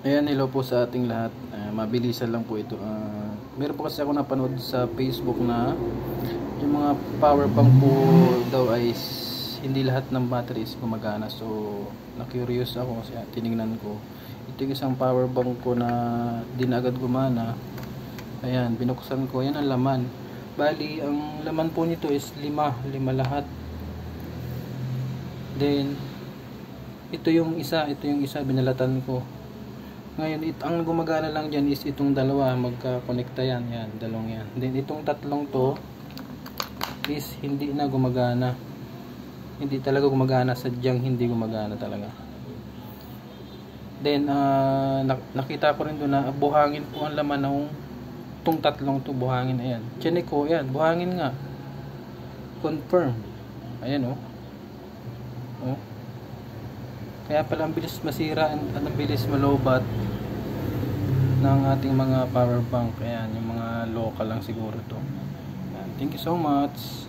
Ayan, hello po sa ating lahat. Mabilisan lang po ito. Meron po kasi ako napanood sa Facebook na yung mga power bank po daw ay hindi lahat ng batteries gumagana. So, na-curious ako kasi tinignan ko. Ito yung isang power bank ko na di na agad gumana. Ayan, binuksan ko. Yan ang laman. Bali, ang laman po nito is lima lahat. Then, ito yung isa binalatan ko. Ngayon, ang gumagana lang dyan is itong dalawa, magka-connecta yan, dalawang yan. Then itong tatlong to is hindi na gumagana. Hindi talaga gumagana, sadyang hindi gumagana talaga. Then nakita ko rin doon na buhangin po ang laman ng itong tatlong to, buhangin. Ayan, chinek ko, ayan, buhangin nga. Confirm. Ayan, oh. Kaya pala ang bilis masira at ang bilis malobat ng ating mga power bank. Ayan, yung mga local lang siguro to. Ayan, thank you so much.